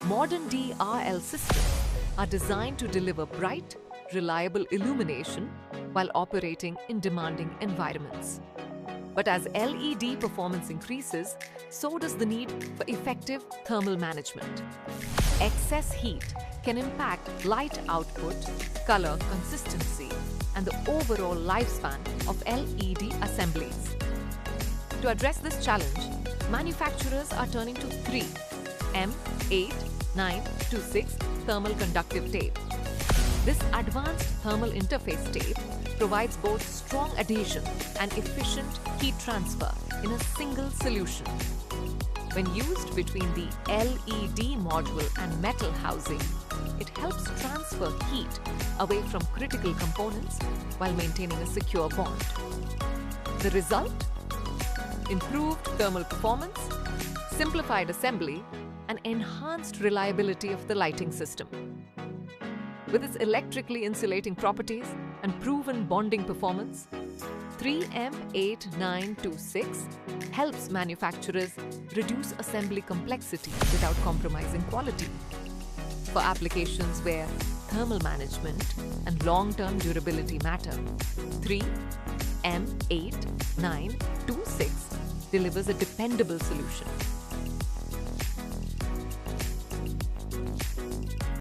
Modern DRL systems are designed to deliver bright, reliable illumination while operating in demanding environments. But as LED performance increases, so does the need for effective thermal management. Excess heat can impact light output, color consistency, and the overall lifespan of LED assemblies. To address this challenge, manufacturers are turning to three M8926 Thermal Conductive Tape. This advanced thermal interface tape provides both strong adhesion and efficient heat transfer in a single solution. When used between the LED module and metal housing, it helps transfer heat away from critical components while maintaining a secure bond. The result? Improved thermal performance, simplified assembly, and enhanced reliability of the lighting system. With its electrically insulating properties and proven bonding performance, 3M8926 helps manufacturers reduce assembly complexity without compromising quality. For applications where thermal management and long-term durability matter, 3M8926 delivers a dependable solution.